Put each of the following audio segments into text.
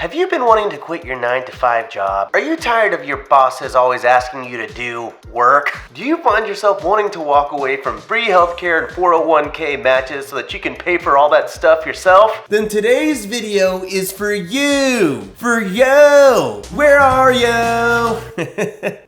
Have you been wanting to quit your 9-to-5 job? Are you tired of your bosses always asking you to do work? Do you find yourself wanting to walk away from free healthcare and 401k matches so that you can pay for all that stuff yourself? Then today's video is for you! For you! Where are you?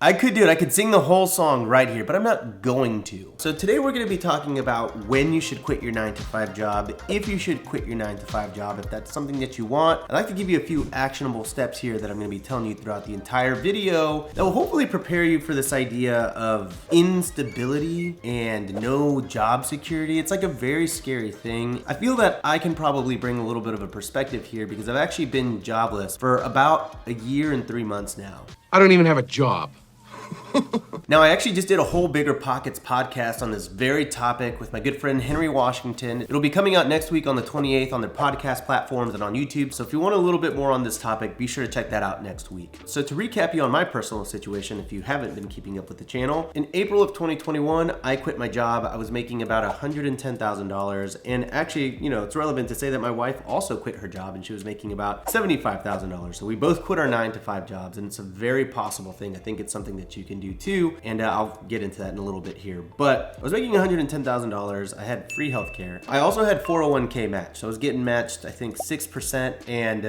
I could do it. I could sing the whole song right here, but I'm not going to. So today we're going to be talking about when you should quit your 9-to-5 job, if you should quit your 9-to-5 job, if that's something that you want. I'd like to give you a few actionable steps here that I'm going to be telling you throughout the entire video that will hopefully prepare you for this idea of instability and no job security. It's like a very scary thing. I feel that I can probably bring a little bit of a perspective here because I've actually been jobless for about a year and 3 months now. I don't even have a job. Now, I actually just did a whole Bigger Pockets podcast on this very topic with my good friend Henry Washington. It'll be coming out next week on the 28th on their podcast platforms and on YouTube. So if you want a little bit more on this topic, be sure to check that out next week. So to recap you on my personal situation, if you haven't been keeping up with the channel, in April of 2021, I quit my job. I was making about $110,000. And actually, you know, it's relevant to say that my wife also quit her job and she was making about $75,000. So we both quit our 9-to-5 jobs, and it's a very possible thing. I think it's something that you can do too. And I'll get into that in a little bit here. But I was making $110,000. I had free healthcare. I also had 401k match. So I was getting matched, I think 6%. And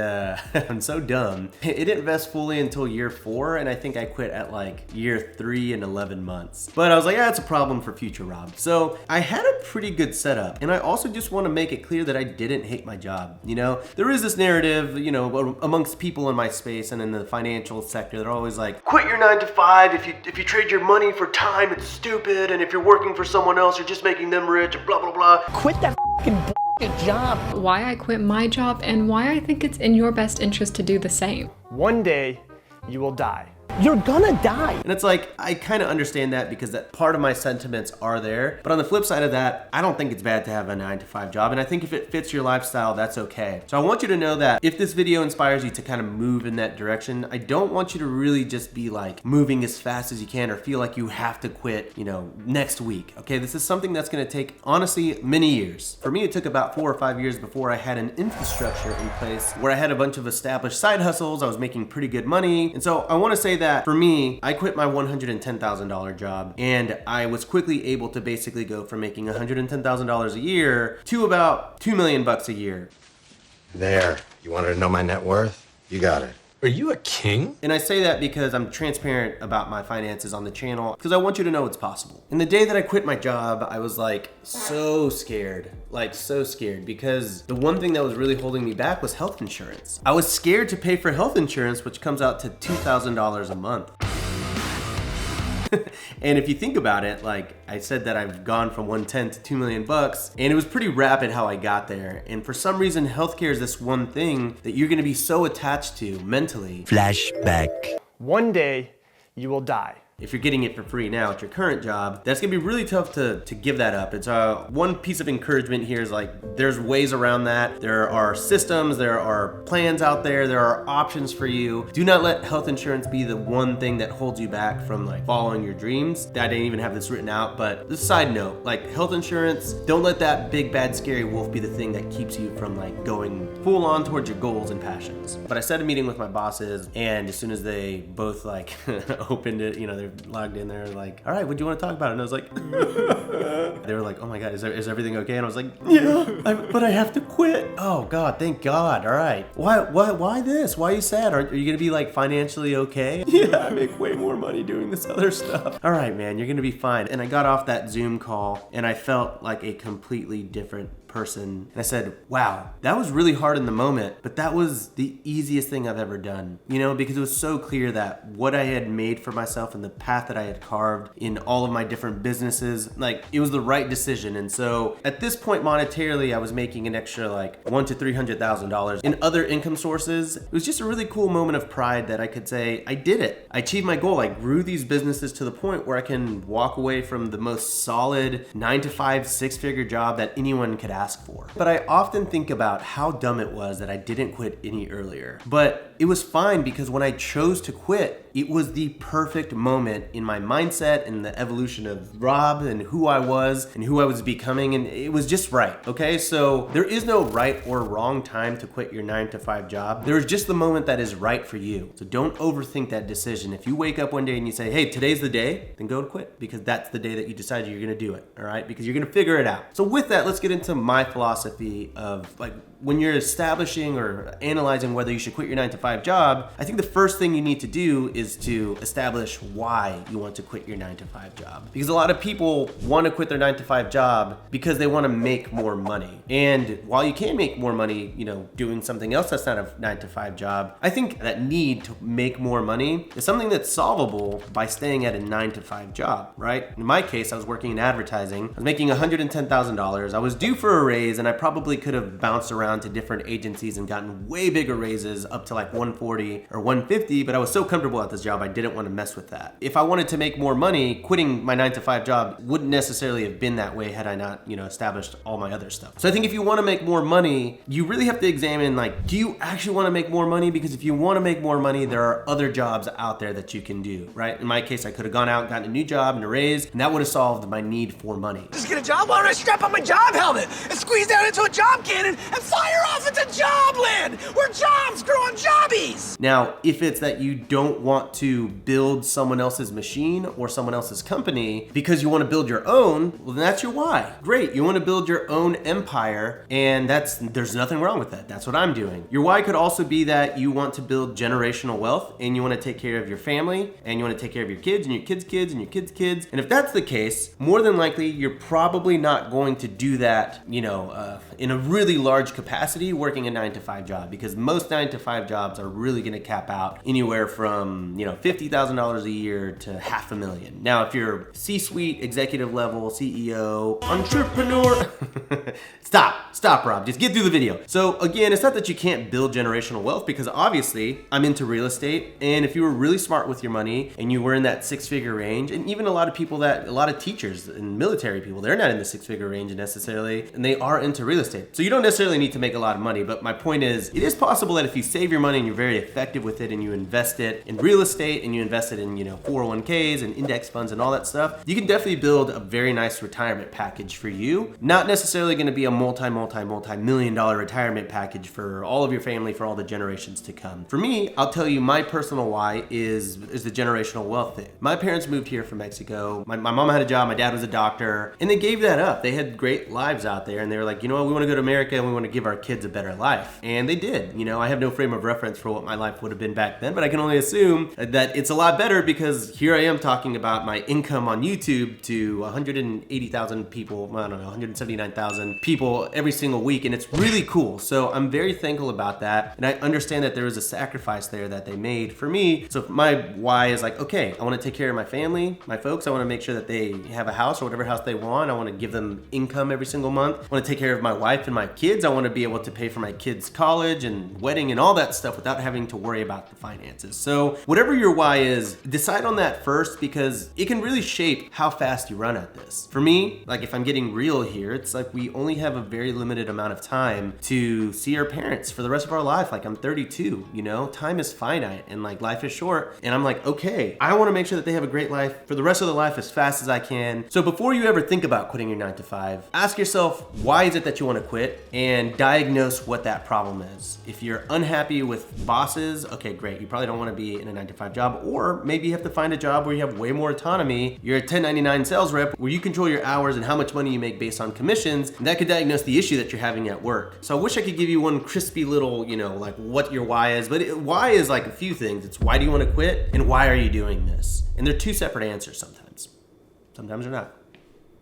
I'm so dumb. It didn't vest fully until year 4. And I think I quit at like year 3 and 11 months. But I was like, yeah, it's a problem for future Rob. So I had a pretty good setup. And I also just want to make it clear that I didn't hate my job. You know, there is this narrative, you know, amongst people in my space and in the financial sector, they're always like, quit your 9-to-5. If you trade your money for time, it's stupid, and if you're working for someone else, you're just making them rich, and blah, blah, blah. Quit that f***ing job. Why I quit my job and why I think it's in your best interest to do the same. One day, you will die. You're gonna die. And it's like, I kind of understand that because that part of my sentiments are there. But on the flip side of that, I don't think it's bad to have a 9-to-5 job. And I think if it fits your lifestyle, that's okay. So I want you to know that if this video inspires you to kind of move in that direction, I don't want you to really just be like moving as fast as you can or feel like you have to quit, you know, next week. Okay, this is something that's gonna take, honestly, many years. For me, it took about 4 or 5 years before I had an infrastructure in place where I had a bunch of established side hustles. I was making pretty good money. And so I want to say that for me, I quit my $110,000 job and I was quickly able to basically go from making $110,000 a year to about $2 million a year. There, you wanted to know my net worth? You got it. Are you a king? And I say that because I'm transparent about my finances on the channel because I want you to know it's possible. And the day that I quit my job, I was like so scared because the one thing that was really holding me back was health insurance. I was scared to pay for health insurance, which comes out to $2,000 a month. And if you think about it, like I said that I've gone from 110 to $2 million, and it was pretty rapid how I got there. And for some reason, healthcare is this one thing that you're gonna be so attached to mentally. Flashback. One day, you will die. If you're getting it for free now at your current job, that's gonna be really tough to give that up. It's one piece of encouragement here is like, there's ways around that. There are systems, there are plans out there, there are options for you. Do not let health insurance be the one thing that holds you back from like following your dreams. I didn't even have this written out, but this side note, like health insurance, don't let that big, bad, scary wolf be the thing that keeps you from like going full on towards your goals and passions. But I set a meeting with my bosses, and as soon as they both like opened it, you know, they're logged in there like, all right, what do you want to talk about? And I was like, they were like, oh my God, is everything okay? And I was like, yeah, but I have to quit. Oh God, thank God. All right. Why this? Why are you sad? Are you gonna be like financially okay? Yeah, I make way more money doing this other stuff. All right, man, you're gonna be fine. And I got off that Zoom call and I felt like a completely different person. And I said, wow, that was really hard in the moment, but that was the easiest thing I've ever done, you know, because it was so clear that what I had made for myself and the path that I had carved in all of my different businesses, like it was the right decision. And so at this point, monetarily, I was making an extra like $100,000 to $300,000 in other income sources. It was just a really cool moment of pride that I could say, I did it. I achieved my goal. I grew these businesses to the point where I can walk away from the most solid 9-to-5 6-figure job that anyone could ask for. But I often think about how dumb it was that I didn't quit any earlier. But it was fine because when I chose to quit, it was the perfect moment in my mindset and the evolution of Rob and who I was and who I was becoming, and it was just right, okay? So there is no right or wrong time to quit your 9-to-5 job. There's just the moment that is right for you. So don't overthink that decision. If you wake up one day and you say, hey, today's the day, then go to quit, because that's the day that you decided you're gonna do it, all right? Because you're gonna figure it out. So with that, let's get into my philosophy of like, when you're establishing or analyzing whether you should quit your 9-to-5 job, I think the first thing you need to do is to establish why you want to quit your 9-to-5 job. Because a lot of people want to quit their 9-to-5 job because they want to make more money. And while you can make more money, doing something else that's not a 9-to-5 job, I think that need to make more money is something that's solvable by staying at a 9-to-5 job, right? In my case, I was working in advertising. I was making $110,000. I was due for a raise, and I probably could have bounced around to different agencies and gotten way bigger raises up to like 140 or 150, but I was so comfortable at this job, I didn't want to mess with that. If I wanted to make more money, quitting my 9-to-5 job wouldn't necessarily have been that way had I not, established all my other stuff. So I think if you want to make more money, you really have to examine, like, do you actually want to make more money? Because if you want to make more money, there are other jobs out there that you can do, right? In my case, I could have gone out and gotten a new job and a raise, and that would have solved my need for money. Just get a job? Why don't I strap on my job helmet and squeeze down into a job cannon and fire off into jobland where jobs grow on jobbies? Now, if it's that you don't want to build someone else's machine or someone else's company because you want to build your own, well, then that's your why. Great, you want to build your own empire, and there's nothing wrong with that. That's what I'm doing. Your why could also be that you want to build generational wealth and you want to take care of your family and you want to take care of your kids and your kids' kids and your kids' kids. And if that's the case, more than likely, you're probably not going to do that, in a really large capacity working a 9-to-5 job, because most 9-to-5 jobs are really going to cap out anywhere from, $50,000 a year to $500,000. Now, if you're C-suite, executive level, CEO, entrepreneur, stop, Rob, just get through the video. So again, it's not that you can't build generational wealth, because obviously I'm into real estate, and if you were really smart with your money and you were in that 6-figure range, and even a lot of teachers and military people, they're not in the 6-figure range necessarily, and they are into real estate. So you don't necessarily need to make a lot of money, but my point is, it is possible that if you save your money and you're very effective with it and you invest it in real estate and you invest it in, 401ks and index funds and all that stuff, you can definitely build a very nice retirement package for you. Not necessarily going to be a multi-million-dollar retirement package for all of your family for all the generations to come. For me, I'll tell you my personal why is the generational wealth thing. My parents moved here from Mexico. My mom had a job, my dad was a doctor, and they gave that up. They had great lives out there, and they were like, we want to go to America and we want to give our kids a better life. And they did. I have no frame of reference for what my life would have been back then, but I can only assume that it's a lot better, because here I am talking about my income on YouTube to 180,000 people, 179,000 people every single week, and it's really cool. So I'm very thankful about that, and I understand that there was a sacrifice there that they made for me. So my why is like, okay, I want to take care of my family, my folks. I want to make sure that they have a house or whatever house they want. I want to give them income every single month. I want to take care of my wife and my kids. I want to be able to pay for my kids' college and wedding and all that stuff without having to worry about the finances. So whatever your why is, decide on that first, because it can really shape how fast you run at this. For me, like, if I'm getting real here, it's like we only have a very limited amount of time to see our parents for the rest of our life. Like, I'm 32, time is finite and like life is short. And I'm like, okay, I want to make sure that they have a great life for the rest of their life as fast as I can. So before you ever think about quitting your 9-to-5, ask yourself, why is it that you want to quit, and diagnose what that problem is. If you're unhappy with bosses, okay, great. You probably don't want to be in a 9-to-5 job, or maybe you have to find a job where you have way more autonomy. You're a 1099 sales rep where you control your hours and how much money you make based on commissions, and that could diagnose the issue that you're having at work. So I wish I could give you one crispy little, like what your why is, but why is like a few things. It's why do you want to quit, and why are you doing this? And they're two separate answers sometimes. Sometimes they're not.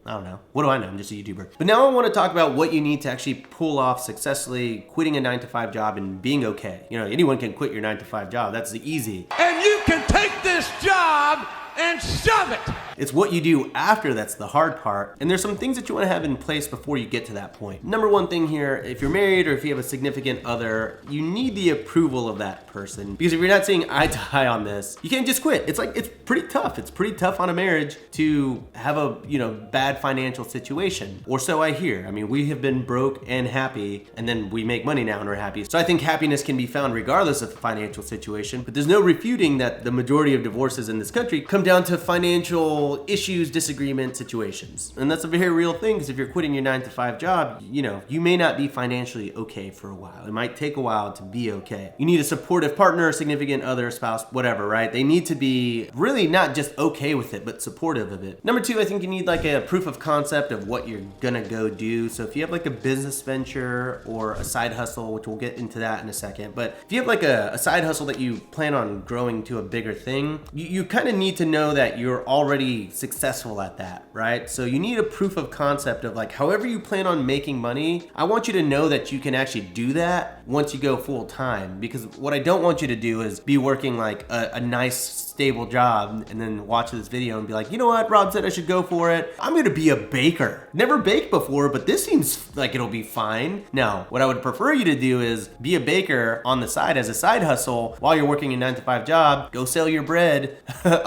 I don't know. What do I know? I'm just a YouTuber. But now I want to talk about what you need to actually pull off successfully quitting a 9-to-5 job and being okay. Anyone can quit your 9-to-5 job. That's easy. And you can take this job and shove it. It's what you do after that's the hard part. And there's some things that you want to have in place before you get to that point. Number one thing here, if you're married or if you have a significant other, you need the approval of that person. Because if you're not seeing eye to eye on this, you can't just quit. It's pretty tough. It's pretty tough on a marriage to have a, bad financial situation. Or so I hear. I mean, we have been broke and happy, and then we make money now and we're happy. So I think happiness can be found regardless of the financial situation, but there's no refuting that the majority of divorces in this country come down to financial issues, disagreement situations. And that's a very real thing, because if you're quitting your 9-to-5 job, you may not be financially okay for a while. It might take a while to be okay. You need a supportive partner, significant other, spouse, whatever, right? They need to be really not just okay with it, but supportive of it. Number two, I think you need like a proof of concept of what you're gonna go do. So if you have like a business venture or a side hustle, which we'll get into that in a second, but if you have like a side hustle that you plan on growing to a bigger thing, you kind of need to know that you're already successful at that, right? So you need a proof of concept of like, however you plan on making money, I want you to know that you can actually do that once you go full time. Because what I don't want you to do is be working like a nice stable job and then watch this video and be like, you know what, Rob said I should go for it. I'm gonna be a baker. Never baked before, but this seems like it'll be fine. No, what I would prefer you to do is be a baker on the side as a side hustle while you're working a 9-to-5 job. Go sell your bread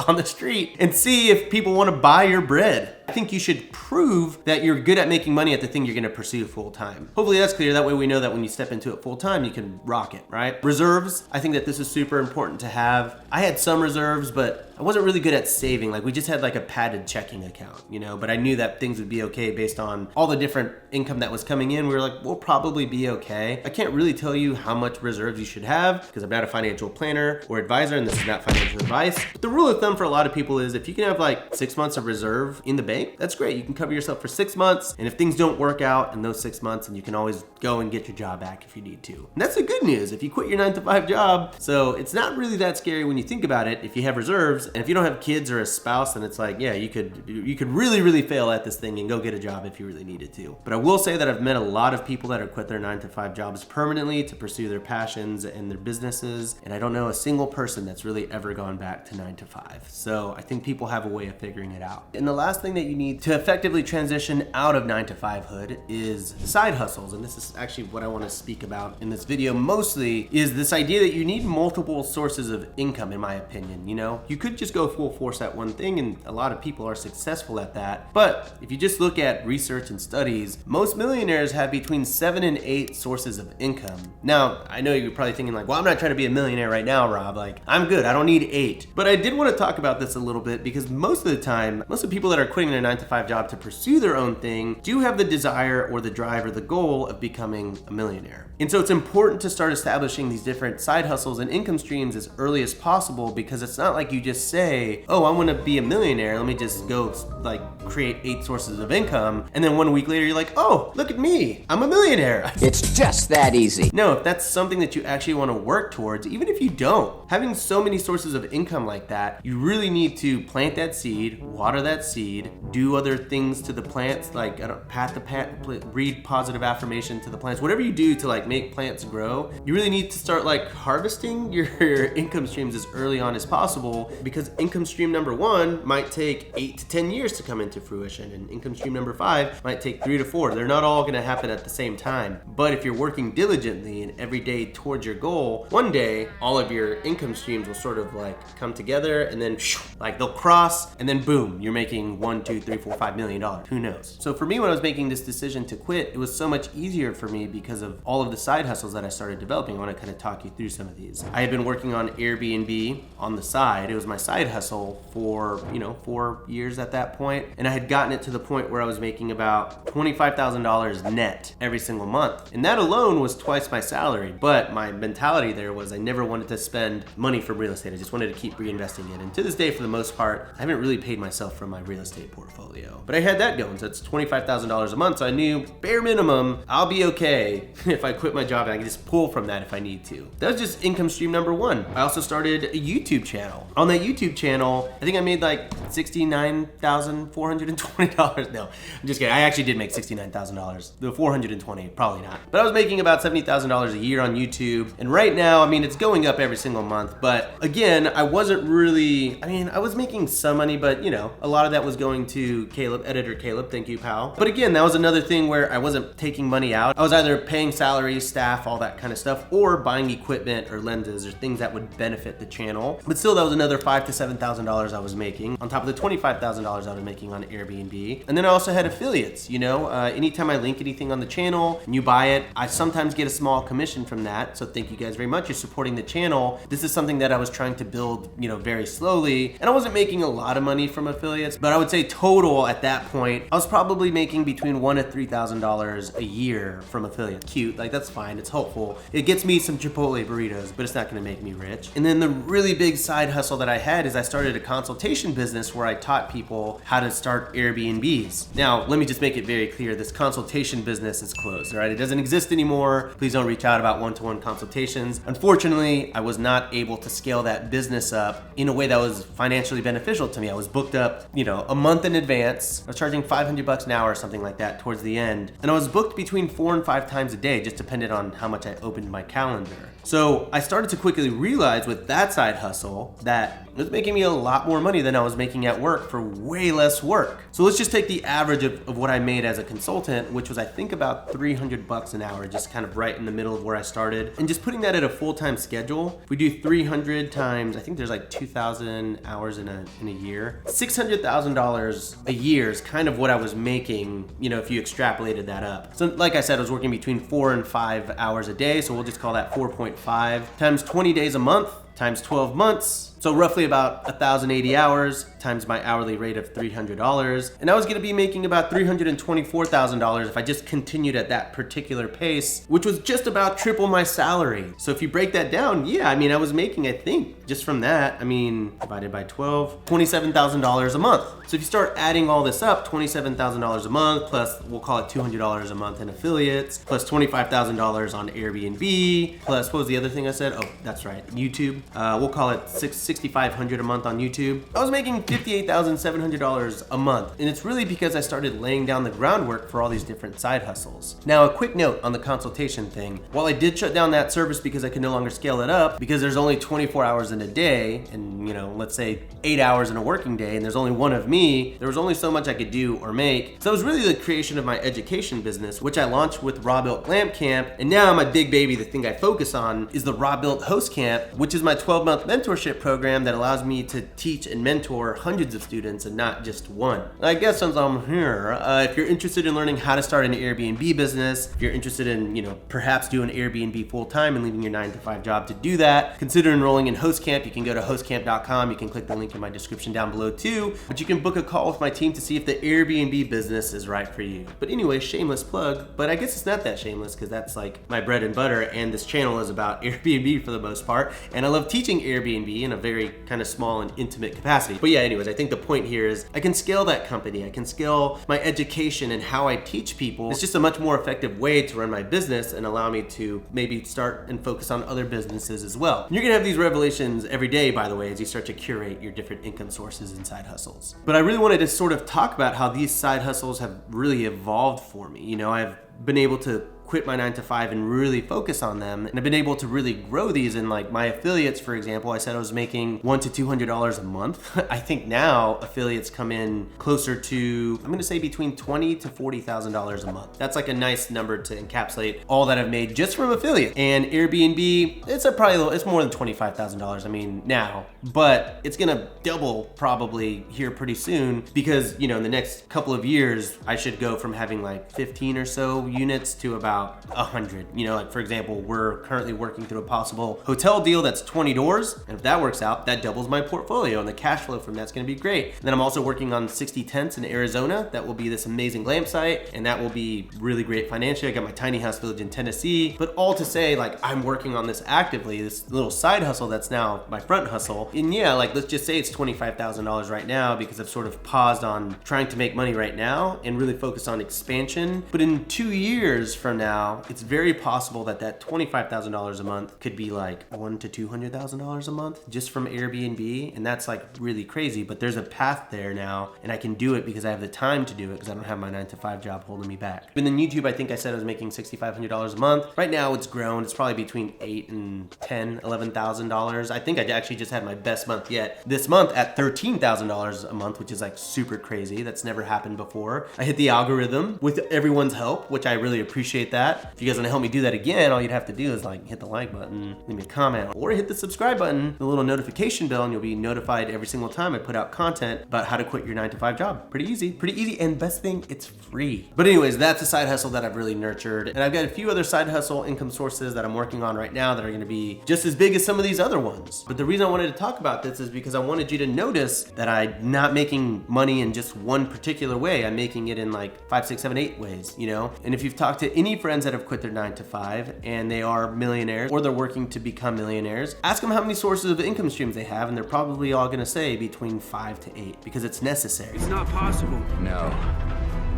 on the street and see if people wanna buy your bread. I think you should prove that you're good at making money at the thing you're gonna pursue full time. Hopefully that's clear. That way we know that when you step into it full time, you can rock it, right? Reserves, I think that this is super important to have. I had some reserves, but I wasn't really good at saving. Like we just had like a padded checking account, but I knew that things would be okay based on all the different income that was coming in. We were like, we'll probably be okay. I can't really tell you how much reserves you should have because I'm not a financial planner or advisor, and this is not financial advice. But the rule of thumb for a lot of people is if you can have like 6 months of reserve in the bank, that's great. You can cover yourself for 6 months. And if things don't work out in those 6 months, and you can always go and get your job back if you need to. And that's the good news if you quit your 9-to-5 job. So it's not really that scary when you think about it if you have reserves. And if you don't have kids or a spouse, then it's like, yeah, you could really, really fail at this thing and go get a job if you really needed to. But I will say that I've met a lot of people that have quit their 9-to-5 jobs permanently to pursue their passions and their businesses. And I don't know a single person that's really ever gone back to 9-to-5. So I think people have a way of figuring it out. And the last thing that you need to effectively transition out of 9-to-5hood is side hustles. And this is actually what I want to speak about in this video mostly, is this idea that you need multiple sources of income, in my opinion. You could just go full force at one thing, and a lot of people are successful at that. But if you just look at research and studies, most millionaires have between 7 and 8 sources of income. Now, I know you're probably thinking like, well, I'm not trying to be a millionaire right now, Rob. Like, I'm good. I don't need 8. But I did want to talk about this a little bit because most of the time, most of the people that are quitting their 9-to-5 job to pursue their own thing do have the desire or the drive or the goal of becoming a millionaire. And so it's important to start establishing these different side hustles and income streams as early as possible, because it's not like you just say, oh, I want to be a millionaire, let me just go like create 8 sources of income, and then 1 week later you're like, oh, look at me, I'm a millionaire. It's just that easy. No, if that's something that you actually want to work towards, even if you don't, having so many sources of income like that, you really need to plant that seed, water that seed, do other things to the plants, like pat the plant, read positive affirmation to the plants, whatever you do to like make plants grow. You really need to start like harvesting your income streams as early on as possible, because income stream number 1 might take 8 to 10 years to come into fruition, and income stream number 5 might take 3 to 4. They're not all gonna happen at the same time. But if you're working diligently and every day towards your goal, one day all of your income streams will sort of like come together, and then like they'll cross, and then boom, you're making $1, $2, $3, $4, $5 million. Who knows? So for me, when I was making this decision to quit, it was so much easier for me because of all of the side hustles that I started developing. I want to kind of talk you through some of these. I had been working on Airbnb on the side. It was my side hustle for 4 years at that point, and I had gotten it to the point where I was making about $25,000 net every single month, and that alone was twice my salary. But my mentality there was I never wanted to spend money from real estate. I just wanted to keep reinvesting it, and to this day, for the most part, I haven't really paid myself from my real estate portfolio. But I had that going, so it's $25,000 a month, so I knew bare minimum, I'll be okay if I quit my job and I can just pull from that if I need to. That was just income stream number one. I also started a YouTube channel. On that YouTube channel, I think I made like $69,420. No, I'm just kidding. I actually did make $69,000. The $420, probably not. But I was making about $70,000 a year on YouTube. And right now, I mean, it's going up every single month. But again, I wasn't really, I was making some money, but you know, a lot of that was going to Caleb, editor Caleb, thank you, pal. But again, that was another thing where I wasn't taking money out. I was either paying salaries, staff, all that kind of stuff, or buying equipment or lenses or things that would benefit the channel. But still, that was another $5,000 to $7,000 I was making on top of the $25,000 I was making on Airbnb. And then I also had affiliates, you know, anytime I link anything on the channel and you buy it, I sometimes get a small commission from that. So thank you guys very much. You're supporting the channel. This is something that I was trying to build, you know, very slowly. And I wasn't making a lot of money from affiliates, but I would say total at that point, I was probably making between $1,000 to $3,000 a year from affiliates. Cute, like that's fine, it's hopeful. It gets me some Chipotle burritos, but it's not gonna make me rich. And then the really big side hustle that I had is I started a consultation business where I taught people how to start Airbnbs. Now, let me just make it very clear, this consultation business is closed, all right? It doesn't exist anymore. Please don't reach out about one-to-one consultations. Unfortunately, I was not able to scale that business up in a way that was financially beneficial to me. I was booked up, you know, a month in advance. I was charging $500 an hour or something like that towards the end. And I was booked between 4 and 5 times a day, just depended on how much I opened my calendar. So I started to quickly realize with that side hustle that it was making me a lot more money than I was making at work for way less work. So let's just take the average of what I made as a consultant, which was I think about $300 an hour, just kind of right in the middle of where I started. And just putting that at a full-time schedule, if we do 300 times, I think there's like 2,000 hours in a year. $600,000 a year is kind of what I was making, you know, if you extrapolated that up. So like I said, I was working between 4 and 5 hours a day, so we'll just call that 4.5 times 20 days a month times 12 months. So roughly about 1,080 hours times my hourly rate of $300. And I was gonna be making about $324,000 if I just continued at that particular pace, which was just about triple my salary. So if you break that down, yeah, I mean, I was making, I think, just from that, I mean, divided by 12, $27,000 a month. So if you start adding all this up, $27,000 a month, plus we'll call it $200 a month in affiliates, plus $25,000 on Airbnb, plus what was the other thing I said? Oh, that's right, YouTube. We'll call it $6,500 a month on YouTube. I was making $58,700 a month. And it's really because I started laying down the groundwork for all these different side hustles. Now, a quick note on the consultation thing. While I did shut down that service because I could no longer scale it up, because there's only 24 hours in a day, and you know, let's say 8 hours in a working day, and there's only one of me, there was only so much I could do or make. So it was really the creation of my education business, which I launched with Robuilt Glamp Camp. And now my big baby, the thing I focus on, is the Robuilt Host Camp, which is my 12-month mentorship program that allows me to teach and mentor hundreds of students and not just one. I guess since I'm here, if you're interested in learning how to start an Airbnb business, if you're interested in, you know, perhaps doing Airbnb full-time and leaving your 9-to-5 job to do that, consider enrolling in Host Camp. You can go to hostcamp.com. You can click the link in my description down below too, but you can book a call with my team to see if the Airbnb business is right for you. But anyway, shameless plug, but I guess it's not that shameless because that's like my bread and butter, and this channel is about Airbnb for the most part, and I love teaching Airbnb in a very kind of small and intimate capacity. But yeah, anyways, I think the point here is I can scale that company. I can scale my education and how I teach people. It's just a much more effective way to run my business and allow me to maybe start and focus on other businesses as well. And you're gonna have these revelations every day, by the way, as you start to curate your different income sources and side hustles. But I really wanted to sort of talk about how these side hustles have really evolved for me. You know, I've been able to quit my 9-to-5 and really focus on them. And I've been able to really grow these. And like my affiliates, for example, I said I was making $100 to $200 a month. I think now affiliates come in closer to, I'm gonna say between $20,000 to $40,000 a month. That's like a nice number to encapsulate all that I've made just from affiliate. And Airbnb, it's more than $25,000, I mean, now, but it's gonna double probably here pretty soon because, you know, in the next couple of years, I should go from having like 15 or so units to about about 100. You know, like for example, we're currently working through a possible hotel deal that's 20 doors. And if that works out, that doubles my portfolio and the cash flow from that's gonna be great. And then I'm also working on 60 tents in Arizona. That will be this amazing glam site, and that will be really great financially. I got my tiny house village in Tennessee, but all to say, like, I'm working on this actively, this little side hustle that's now my front hustle. And yeah, like, let's just say it's $25,000 right now because I've sort of paused on trying to make money right now and really focus on expansion. But in 2 years from now, it's very possible that that $25,000 a month could be like $100,000 to $200,000 a month just from Airbnb. And that's like really crazy, but there's a path there now, and I can do it because I have the time to do it because I don't have my 9-to-5 job holding me back. And then YouTube, I think I said I was making $6,500 a month. Right now it's grown. It's probably between $8,000 and $11,000. I think I actually just had my best month yet this month at $13,000 a month, which is like super crazy. That's never happened before. I hit the algorithm with everyone's help, which I really appreciate that. If you guys want to help me do that again, all you'd have to do is like hit the like button, leave me a comment, or hit the subscribe button, the little notification bell, and you'll be notified every single time I put out content about how to quit your 9-to-5 job. Pretty easy, and best thing, it's free. But anyways, that's a side hustle that I've really nurtured, and I've got a few other side hustle income sources that I'm working on right now that are gonna be just as big as some of these other ones. But the reason I wanted to talk about this is because I wanted you to notice that I'm not making money in just one particular way. I'm making it in like 5, 6, 7, 8 ways, you know? And if you've talked to any friends that have quit their 9-to-5 and they are millionaires or they're working to become millionaires, ask them how many sources of income streams they have, and they're probably all gonna say between 5 to 8 because it's necessary. It's not possible. No,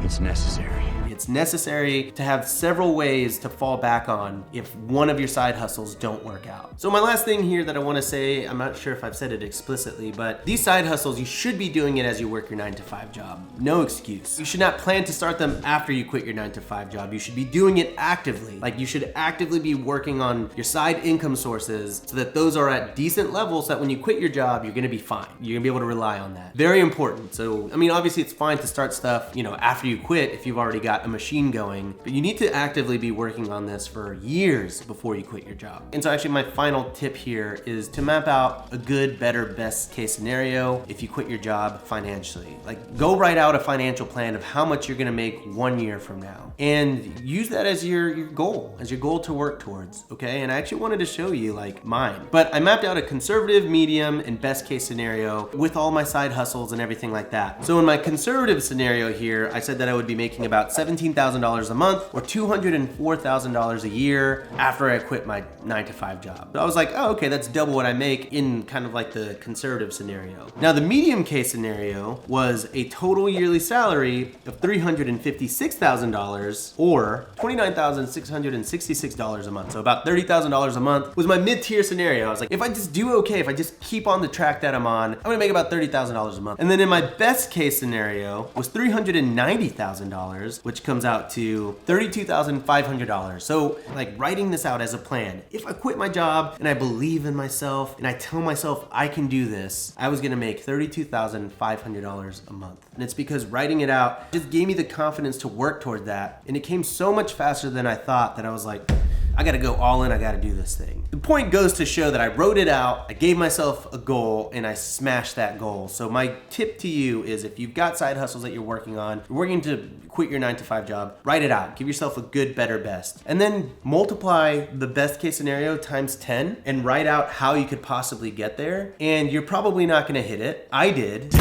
it's necessary. It's necessary to have several ways to fall back on if one of your side hustles don't work out. So my last thing here that I want to say, I'm not sure if I've said it explicitly, but these side hustles, you should be doing it as you work your 9-to-5 job. No excuse. You should not plan to start them after you quit your 9-to-5 job. You should be doing it actively. Like, you should actively be working on your side income sources so that those are at decent levels so that when you quit your job, you're gonna be fine. You're gonna be able to rely on that. Very important. So, I mean, obviously it's fine to start stuff, you know, after you quit if you've already got a machine going, but you need to actively be working on this for years before you quit your job. And so actually my final tip here is to map out a good, better, best case scenario if you quit your job financially. Like, go write out a financial plan of how much you're gonna make 1 year from now and use that as your goal to work towards, okay? And I actually wanted to show you like mine, but I mapped out a conservative, medium, and best case scenario with all my side hustles and everything like that. So in my conservative scenario here, I said that I would be making about $17,000 a month or $204,000 a year after I quit my 9-to-5 job. But I was like, oh, okay, that's double what I make in kind of like the conservative scenario. Now the medium case scenario was a total yearly salary of $356,000 or $29,666 a month. So about $30,000 a month was my mid-tier scenario. I was like, if I just do okay, if I just keep on the track that I'm on, I'm gonna make about $30,000 a month. And then in my best case scenario was $390,000, which comes out to $32,500. So like writing this out as a plan, if I quit my job and I believe in myself and I tell myself I can do this, I was gonna make $32,500 a month. And it's because writing it out just gave me the confidence to work toward that. And it came so much faster than I thought that I was like, I gotta go all in, I gotta do this thing. The point goes to show that I wrote it out, I gave myself a goal, and I smashed that goal. So my tip to you is if you've got side hustles that you're working on, you're working to quit your 9-to-5 job, write it out. Give yourself a good, better, best. And then multiply the best case scenario times 10 and write out how you could possibly get there. And you're probably not gonna hit it. I did.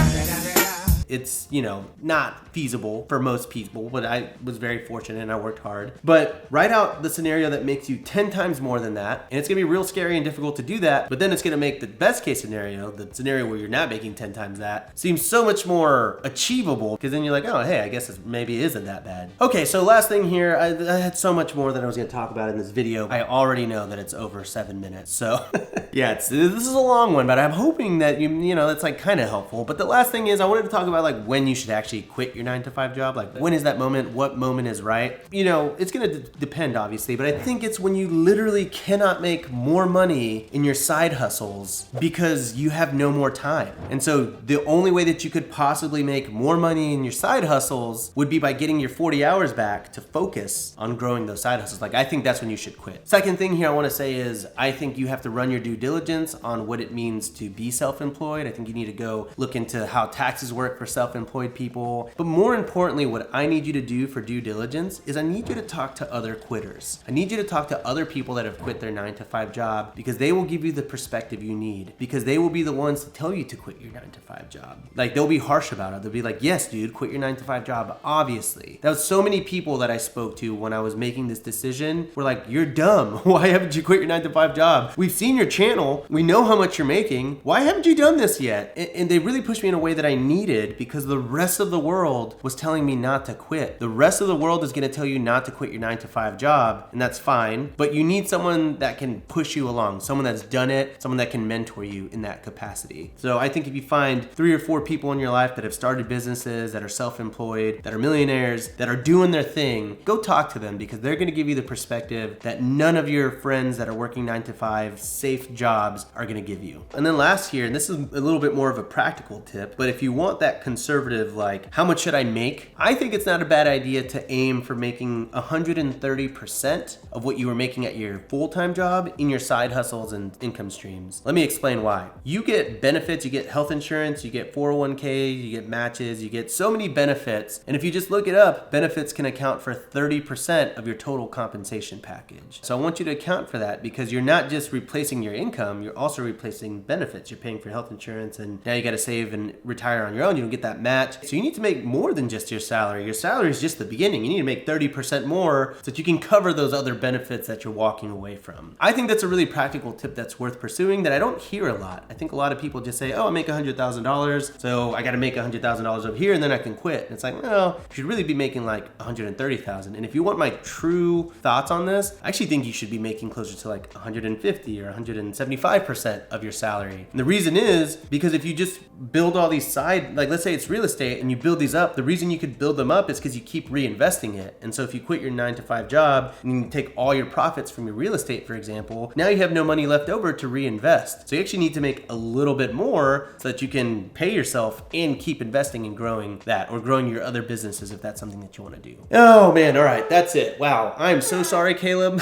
It's, you know, not feasible for most people, but I was very fortunate and I worked hard. But write out the scenario that makes you 10 times more than that. And it's gonna be real scary and difficult to do that, but then it's gonna make the best case scenario, the scenario where you're not making 10 times that, seem so much more achievable, because then you're like, oh, hey, I guess it maybe isn't that bad. Okay, so last thing here, I had so much more that I was gonna talk about in this video. I already know that it's over 7 minutes, so yeah, this is a long one, but I'm hoping that you know, that's like kind of helpful. But the last thing is I wanted to talk about like when you should actually quit your 9-to-5 job. Like, when is that moment? What moment is right? You know, it's gonna depend obviously, but I think it's when you literally cannot make more money in your side hustles because you have no more time. And so the only way that you could possibly make more money in your side hustles would be by getting your 40 hours back to focus on growing those side hustles. Like, I think that's when you should quit. Second thing here I wanna say is I think you have to run your due diligence on what it means to be self-employed. I think you need to go look into how taxes work for self-employed people. But more importantly, what I need you to do for due diligence is I need you to talk to other quitters. I need you to talk to other people that have quit their 9-to-5 job, because they will give you the perspective you need, because they will be the ones to tell you to quit your 9-to-5 job. Like, they'll be harsh about it. They'll be like, yes, dude, quit your 9-to-5 job, obviously. That was so many people that I spoke to when I was making this decision were like, you're dumb. Why haven't you quit your 9-to-5 job? We've seen your channel. We know how much you're making. Why haven't you done this yet? And they really pushed me in a way that I needed, because the rest of the world was telling me not to quit. The rest of the world is going to tell you not to quit your 9-to-5 job, and that's fine. But you need someone that can push you along, someone that's done it, someone that can mentor you in that capacity. So I think if you find 3 or 4 people in your life that have started businesses, that are self-employed, that are millionaires, that are doing their thing, go talk to them, because they're going to give you the perspective that none of your friends that are working 9-to-5 safe jobs are going to give you. And then last here, and this is a little bit more of a practical tip, but if you want that conservative, like, how much should I make? I think it's not a bad idea to aim for making 130% of what you were making at your full-time job in your side hustles and income streams. Let me explain why. You get benefits, you get health insurance, you get 401k, you get matches, you get so many benefits. And if you just look it up, benefits can account for 30% of your total compensation package. So I want you to account for that, because you're not just replacing your income, you're also replacing benefits. You're paying for health insurance, and now you got to save and retire on your own. You don't get that match. So you need to make more than just your salary. Your salary is just the beginning. You need to make 30% more so that you can cover those other benefits that you're walking away from. I think that's a really practical tip that's worth pursuing that I don't hear a lot. I think a lot of people just say, oh, I make $100,000, so I got to make $100,000 over here and then I can quit. And it's like, well, you should really be making like $130,000. And if you want my true thoughts on this, I actually think you should be making closer to like 150 or 175% of your salary. And the reason is because if you just build all these side, like let's say it's real estate and you build these up, the reason you could build them up is because you keep reinvesting it. And so if you quit your 9-to-5 job and you take all your profits from your real estate, for example, now you have no money left over to reinvest. So you actually need to make a little bit more so that you can pay yourself and keep investing and growing that, or growing your other businesses if that's something that you want to do. Oh man, all right, that's it. Wow, I'm so sorry, Caleb.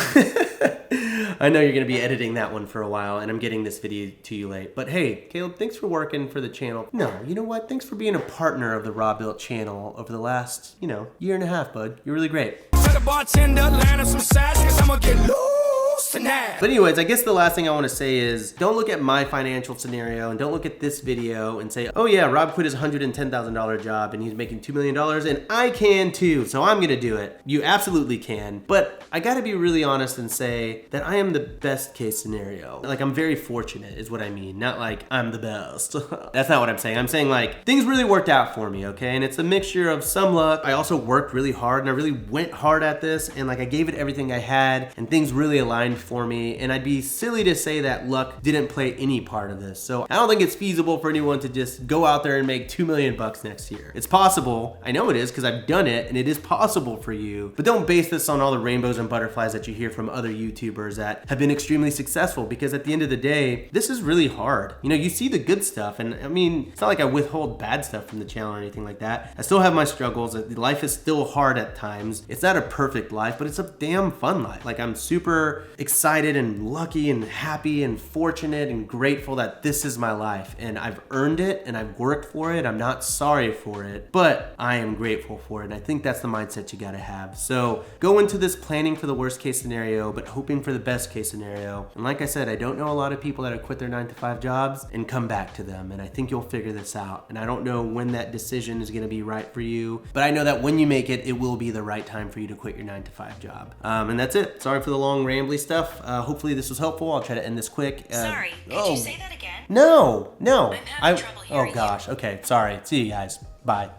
I know you're going to be editing that one for a while, and I'm getting this video to you late. But hey, Caleb, thanks for working for the channel. No, you know what? Thanks for being a partner of the Robuilt channel over the last, year and a half, bud. You're really great. Tell the bartender, land us some sash, 'cause I'ma get loose tonight. But anyways, I guess the last thing I want to say is don't look at my financial scenario and don't look at this video and say, oh yeah, Rob quit his $110,000 job and he's making $2 million and I can too, so I'm going to do it. You absolutely can. But I got to be really honest and say that I am the best case scenario. Like, I'm very fortunate is what I mean. Not like I'm the best. That's not what I'm saying. I'm saying like things really worked out for me, okay? And it's a mixture of some luck. I also worked really hard and I really went hard at this and like I gave it everything I had and things really aligned for me. And I'd be silly to say that luck didn't play any part of this. So I don't think it's feasible for anyone to just go out there and make $2 million next year. It's possible. I know it is because I've done it and it is possible for you. But don't base this on all the rainbows and butterflies that you hear from other YouTubers that have been extremely successful, because at the end of the day, this is really hard. You see the good stuff, and I mean, it's not like I withhold bad stuff from the channel or anything like that. I still have my struggles. Life is still hard at times. It's not a perfect life, but it's a damn fun life. Like, I'm super excited and lucky and happy and fortunate and grateful that this is my life and I've earned it and I've worked for it. I'm not sorry for it, but I am grateful for it. And I think that's the mindset you gotta have. So go into this planning for the worst case scenario, but hoping for the best case scenario. And like I said, I don't know a lot of people that have quit their 9-to-5 jobs and come back to them. And I think you'll figure this out. And I don't know when that decision is gonna be right for you, but I know that when you make it, it will be the right time for you to quit your 9-to-5 job. And that's it. Sorry for the long rambly stuff. Hopefully this was helpful. I'll try to end this quick. Sorry, could you say that again? No. I'm having trouble hearing Oh gosh. Okay, sorry. See you guys. Bye.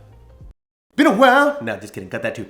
Been a while. No, just kidding. Cut that too.